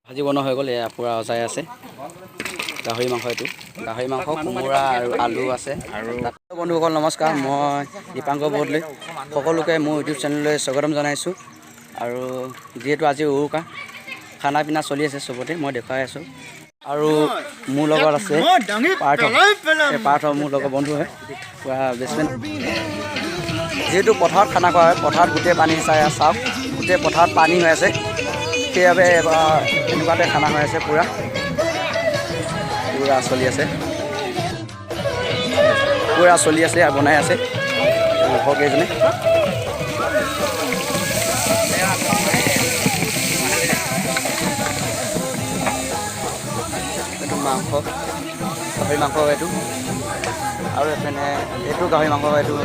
ভাজি বনোৱা হৈ গ'ল। এয়া পূৰা অজাই আছে গাহৰি মাংস। এইটো গাহৰি মাংস, কোমোৰা আৰু আলু আছে। আৰু বন্ধুসকল নমস্কাৰ, মই দীপাংকৰ বৰদলৈ সকলোকে মোৰ ইউটিউব চেনেললৈ স্বাগতম জনাইছোঁ। আৰু যিহেতু আজি উৰুকা খানা পিনা চলি আছে চবতে, মই দেখুৱাই আছোঁ। আৰু মোৰ লগত আছে পাৰ্থ মোৰ লগত বন্ধু হয়, পূৰা বেষ্টফ্ৰেণ্ড। যিহেতু পথাৰত খানা খোৱা হয়, পথাৰত গোটেই পানী চাই চাওক, গোটেই পথাৰত পানী হৈ আছে, সেইবাবে এনেকুৱাতে খানা হৈ আছে। পূৰা চলি আছে, পূৰা চলি আছে আৰু বনাই আছে কেইজনে। এইটো মাংস, গাহৰি মাংস এইটো। আৰু এইপিনে এইটো গাহৰি মাংস, এইটো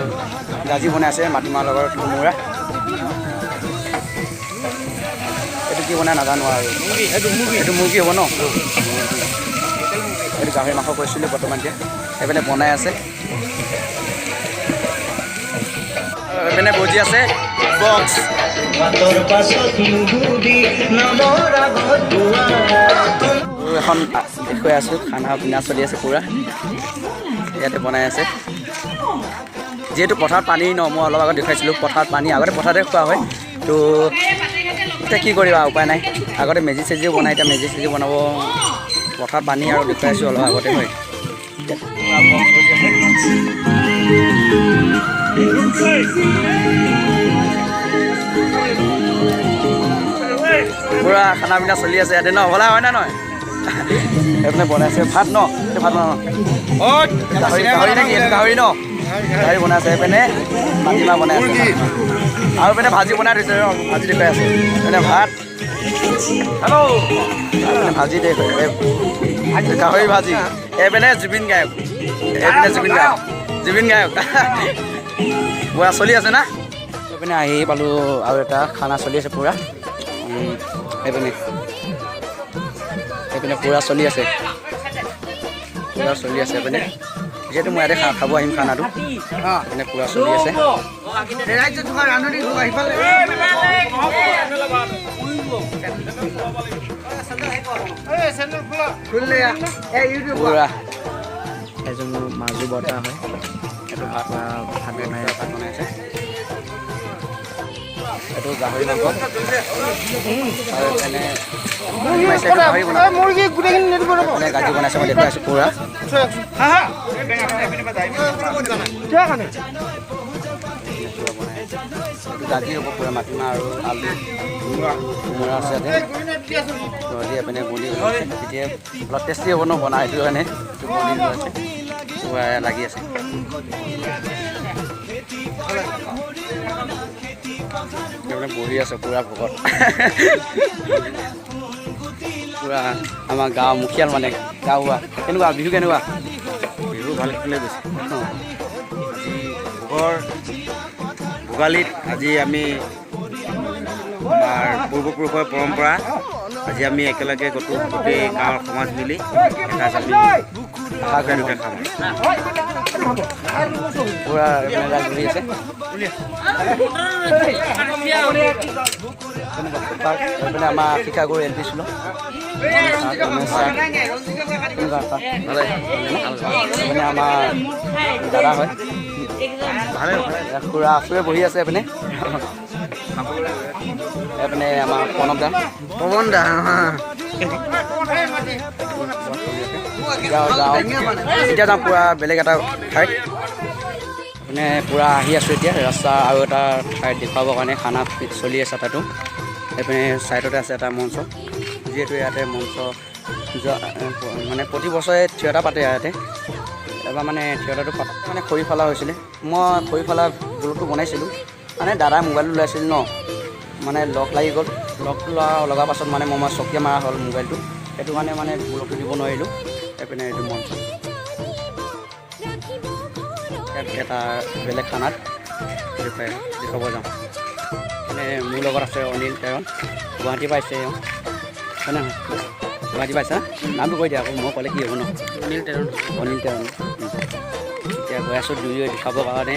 গাজি বনাই আছে মাটিমাহৰ লগত কোমোৰা। এইটো কি বনাই নাজানো আৰু, এইটো মুৰ্গী হ'ব ন। এইটো গাহৰি মাংস কৈছিলোঁ বৰ্তমান এতিয়া। এইপিনে বনাই আছে, এইপিনে বজি আছে বক্স। এখন দেখুৱাই আছোঁ, খানা পিনা চলি আছে পূৰা ইয়াতে বনাই আছে। যিহেতু পথাৰত পানী ন, মই অলপ আগত দেখুৱাইছিলোঁ পথাৰত পানী, আগতে পথাৰতে খোৱা হয়। তো এতিয়া কি কৰিবা, উপায় নাই। আগতে মেজি চেজিও বনাই, এতিয়া মেজি চেজি বনাব পথাৰত পানী আৰু দেখুৱাইছোঁ অলপ আগতে হয়। পূৰা খানা পিনা চলি আছে ইয়াতে ন, ভলা হয় নে নহয়? এইপিনে বনাইছে ভাত ন, এইটো ভাত বনাওঁ গাহৰি নেকি, এইটো গাহৰি ন, গাহৰি বনাই আছে। এইপিনে মাটিমাহ বনাই আছে, আৰু এইপিনে ভাজি বনাই থৈছে, ভাজি দেখুৱাই আছে। এইপিনে ভাত, হেল্ল', এইপিনে ভাজি গাহৰি ভাজি। এইপিনে জুবিন গায়ক, এইপিনে জুবিন গায়ক পূৰা চলি আছে না। এইপিনে আহি পালোঁ, আৰু এটা খানা চলি আছে পূৰা। এইপিনে পূৰা চলি আছে, এইপিনে যিহেতু মই ইয়াতে খাব আহিম খানাটো, এইপিনে পূৰা চলি আছে। পূৰা এজন মাজু বৰ্তা হয়, এইটো ভাত বনাই আছে। এইটো গাহৰি মাংস, আৰু এনে গাজি বনাইছে, মই দেখুৱাই আছোঁ পূৰা। গাজি হ'ব পূৰা, মাটিমাহ আৰু আলু কোমোৰা আছে ইয়াতে। এইপিনে বনি তেতিয়া অলপ টেষ্টি হ'ব ন বনাই, সেইটো কাৰণে বনি আছে পূৰা লাগি আছে। বহি আছে পূৰা ভোকত। পূৰা আমাৰ গাঁৱৰ মুখিয়াল মানে গাঁৱৰ। কেনেকুৱা বিহু, কেনেকুৱা বিহু ভালে গৈছে। ভোগালীত আজি আমি আমাৰ পূৰ্বপুৰুষৰ পৰম্পৰা, আজি আমি একেলগে গোটেই গাঁৱৰ সমাজ মিলি এসাঁজ আমি দুটা খাম। পূৰা ঘূৰি আছে। এইপিনে আমাৰ শিক্ষাগুৰু এল পি স্কুলৰ এইপিনে আমাৰ দাদা হয়, খুৰা আচুৱে বহি আছে। এইপিনে আমাৰ প্ৰণৱ দা, এতিয়া যাওঁ পূৰা বেলেগ এটা ঠাইত। মানে পূৰা আহি আছোঁ এতিয়া ৰাস্তা আৰু এটা ঠাইত দেখুৱাবৰ কাৰণে, খানা চলি আছে তাতো। এইপিনে ছাইডতে আছে এটা মঞ্চ, যিহেতু ইয়াতে মঞ্চ মানে প্ৰতি বছৰে থিয়েটাৰ পাতে ইয়াতে। এবাৰ মানে থিয়েটাৰটো মানে খৰি ফালা হৈছিলে, মই খৰি ফালা ব্লগটো বনাইছিলোঁ। মানে দাদাই মোবাইলটো ওলাইছিল ন, মানে লগ লাগি গ'ল, লগাৰ পাছত মানে মই চকীয়া মাৰা হ'ল মোবাইলটো, সেইটো কাৰণে মানে ব্লগটো দিব নোৱাৰিলোঁ। এইপিনে এইটো মঞ্চ এটা বেলেগ খানাত দেখুৱাব যাওঁ। মানে মোৰ লগত আছে অনিল তেৰণ, গুৱাহাটী পাইছে হয় নহয়? গুৱাহাটী পাইছা, নামটো কৈ দিয়া আকৌ, মই ক'লে কি হ'ব ন? অনিল তেৰণ। এতিয়া গৈ আছোঁ দুয়ো দেখাবৰ কাৰণে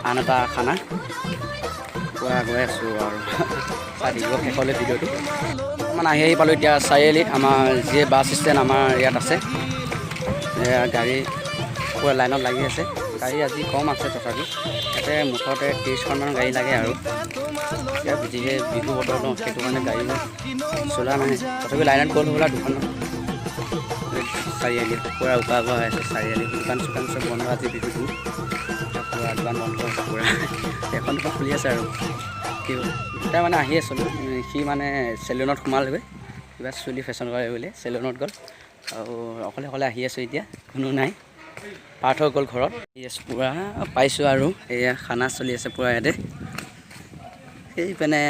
আন এটা খানা। পুৰা গৈ আছোঁ আৰু চাই থাকিব শেষলৈ ভিডিঅ'টো। মানে আহি পালোঁ এতিয়া চাৰিআলিত। আমাৰ যিয়ে বাছ ষ্টেণ্ড আমাৰ ইয়াত আছে, গাড়ী পুৰা লাইনত লাগি আছে। গাড়ী আজি কম আছে, তথাপি ইয়াতে মুঠতে 30খনমান গাড়ী লাগে আৰু এতিয়া যিহে বিহু বতৰ ন, সেইটো কাৰণে গাড়ীবোৰ চলা নাহে। তথাপি লাইনত গ'ল হ'বলা দুখনমান। চাৰিআলি পুৰা উকা উকা হৈ আছে। চাৰিআলি দোকান চোকান চব বন্ধ আজি বিহুটো, পুৰা দোকান বন্ধ আছে পুৰা। এখন দুখন খুলি আছে আৰু দুটাই মানে আহি আছিলোঁ। সি মানে চেলুনত সোমালগৈ, কিবা চুলি ফেশ্বন কৰে বুলি চেলুনত গ'ল আৰু অকলে অকলে আহি আছোঁ। এতিয়া কোনো নাই, পাৰ্থ গ'ল ঘৰত। পুৰা পাইছোঁ আৰু এয়া খানা চলি আছে পুৰা ইয়াতে। সেই পিনে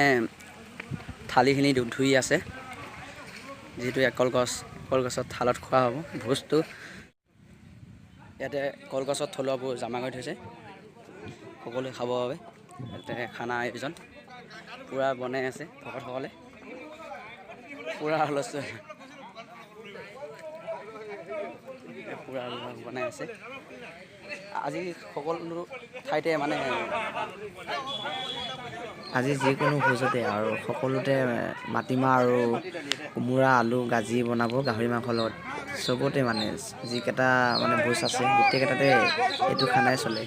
থালিখিনি ধুই আছে, যিহেতু কলগছত থালত খোৱা হ'ব ভোজটো। ইয়াতে কলগছত থলুৱাবোৰ জমা কৰি থৈছে সকলোৱে খাবৰ বাবে। ইয়াতে খানা আয়োজন পুৰা বনাই আছে ভকতসকলে, পুৰা হুলস্থুল পুৰা বনাই আছে। আজি সকলো ঠাইতে মানে আজি যিকোনো ভোজতে আৰু সকলোতে মাটিমাহ আৰু কোমোৰা আলু গাজি বনাব গাহৰি মাংসৰ লগত। চবতে মানে যিকেইটা মানে ভোজ আছে গোটেইকেইটাতে এইটো খানাই চলে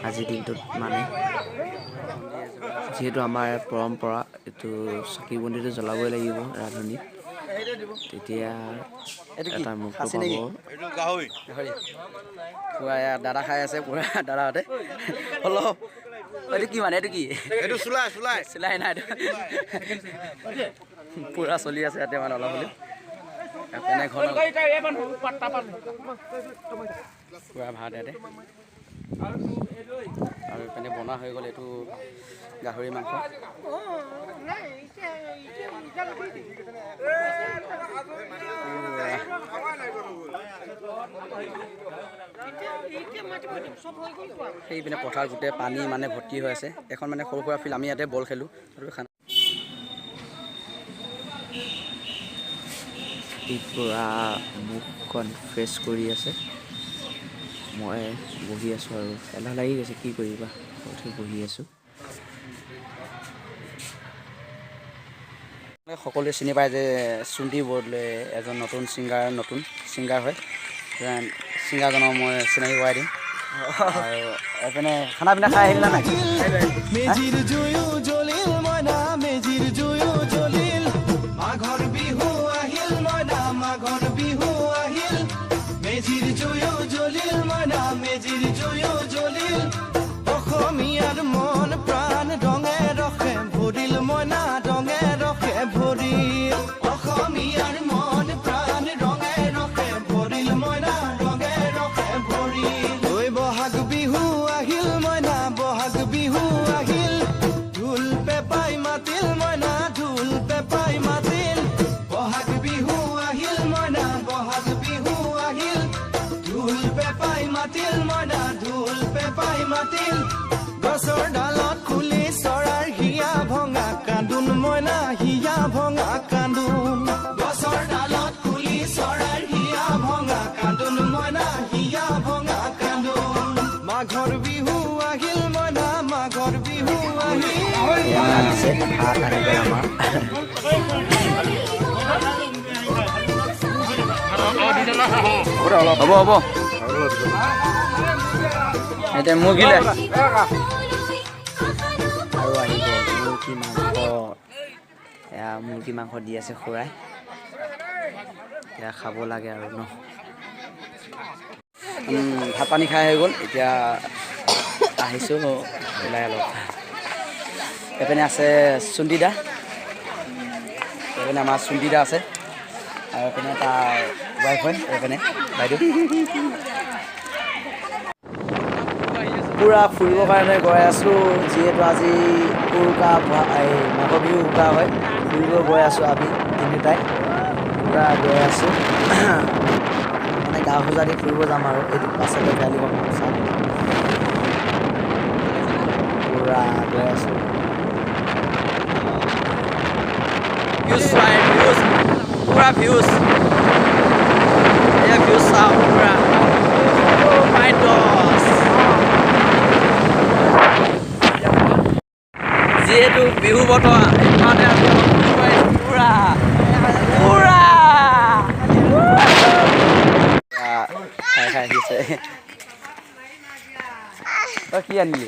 আজিৰ দিনটোত। মানে যিহেতু আমাৰ পৰম্পৰা, এইটো চাকি বন্তিটো জ্বলাবই লাগিব ৰান্ধনিত, তেতিয়া এটা মুক্ত পাব। গাহৰি পুৰা দাদা খাই আছে পুৰা দাদাহঁতে অলপ। এইটো কি মানে, এইটো কি? এইটো চুলাই নাই, এইটো পুৰা চলি আছে ইয়াতে মানে অলপ হ'লেও। পুৰা ভাত ইয়াতে আৰু এইপিনে বনোৱা হৈ গ'ল এইটো গাহৰি মাংস। সেইপিনে পথাৰ গোটেই পানী মানে ভৰ্তি হৈ আছে। এখন মানে সৰু সুৰা ফিল্ড, আমি ইয়াতে বল খেলোঁ আৰু খানা পুৰা মুখখন ফ্ৰেছ কৰি আছে। মই বহি আছোঁ আৰু এলাহ লাগি গৈছে, কি কৰিবা, ঘৰতে বহি আছোঁ। সকলোৱে চিনি পায় যে চুন্তি বৰদলৈ এজন নতুন ছিংগাৰ হয়। ছিংগাৰজনক মই চিনাকি কৰাই দিম। আৰু এইপিনে খানা পিনা খাই আহিলা নাই? মেজিৰ জুয়ো জ্বলিল মইনা, মেজিৰ জুয়ো জ্বলিল, মাঘৰ বিহু আহিল মইনা, মাঘৰ বিহু আহিল, মেজিৰ জুয়ো জ্বলিল মইনা, মেজিৰ জুয়ো জ্বলিল, অসমীয়াৰ মন প্ৰাণ ৰঙে ৰসে ভৰিল মইনা, ৰঙে ৰসে ভৰিল, অসমীয়াৰ মন প্ৰাণ ৰঙে ৰসে ভৰিল মইনা, ৰঙে ৰসে ভৰিল। ঐ বহাগ বিহু আহিল মইনা, বহাগ বিহু আহিল, ঢোল পেপাই মাতিল মইনা, ঢোল পেপাই মাতিল, বহাগ বিহু আহিল মইনা, বহাগ বিহু আহিল, ঢোল পেপাই মাতিল মইনা, ঢোল পেপাই মাতিল, গছৰ ডালত খুলি চৰাৰ হিয়া ভঙা কান্দোন মইনা, হিয়া ভঙা কান্দোন, গছৰ ডালত খুলি চৰাৰ হিয়া ভঙা কান্দোন মইনা, হিয়া ভঙা কান্দোন, মাঘৰ বিহু আহিল মইনা, মাঘৰ বিহু আহিল। আনিছে ভাত আহি গ'ল আমাৰ। হ'ব এতিয়া মুৰ্গীলে আৰু আহি গ'ল মুৰ্গী মাংস। এয়া মুৰ্গী মাংস দি আছে খুৰাই, এতিয়া খাব লাগে আৰু ন। ভাত পানী খাই হৈ গ'ল। এতিয়া আহিছোঁ ওলাই অলপ। এইপিনে আছে চুন্দিদা, এইপিনে আমাৰ চুন্দিদা আছে আৰু এইপিনে তাৰ ৱাইফ হয়, এইপিনে বাইদেউ। পূৰা ফুৰিবৰ কাৰণে গৈ আছোঁ, যিহেতু আজি উৰুকা মাঘৰ বিহু উৰুকা হয়, ফুৰিব গৈ আছোঁ আমি তিনিটাই পূৰা গৈ আছোঁ। মানে গাঁও সজা দি ফুৰিব যাম আৰু এইটো পাছতে কালি চাম। পূৰা গৈ আছোঁ। পূৰা ভিউজ, এয়া ভিউজ চাওঁ পূৰা। যিহেতু বিহু বতৰ সেইকাৰণে আমি অলপ ফুৰিব আহিছোঁ পুৰা পুৰা খাই খাই আহিছে তই কি আনিলি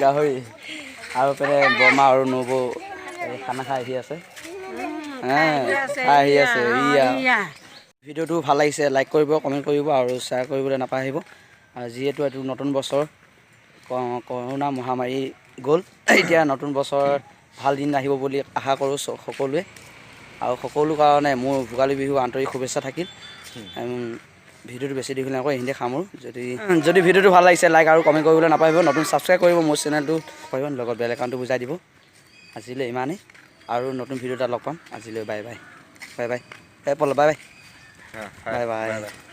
গাহৰি আৰু পেনে বৰমা আৰু নবৌ খানা খাই আহি আছে আহি আছে ভিডিঅ'টো ভাল লাগিছে লাইক কৰিব কমেণ্ট কৰিব আৰু শ্বেয়াৰ কৰিবলৈ নাপাহৰিব আৰু যিহেতু এইটো নতুন বছৰ কৰোণা মহামাৰী গ'ল এতিয়া নতুন বছৰত ভাল দিন আহিব বুলি আশা কৰোঁ সকলোৱে আৰু সকলো কাৰণে মোৰ ভোগালী বিহু আন্তৰিক শুভেচ্ছা থাকিল ভিডিঅ'টো বেছি দীঘলীয়া নকৰোঁ এইখিনিতে সামৰোঁ যদি ভিডিঅ'টো ভাল লাগিছে লাইক আৰু কমেণ্ট কৰিবলৈ নাপাহৰিব নতুন ছাবস্ক্ৰাইব কৰিব মোৰ চেনেলটো কৰিব লগত বেল একাউণ্টটো বুজাই দিব আজিলৈ ইমানেই আৰু নতুন ভিডিঅ' এটা লগ পাম আজিলৈ bye bye bye bye bye bye bye bye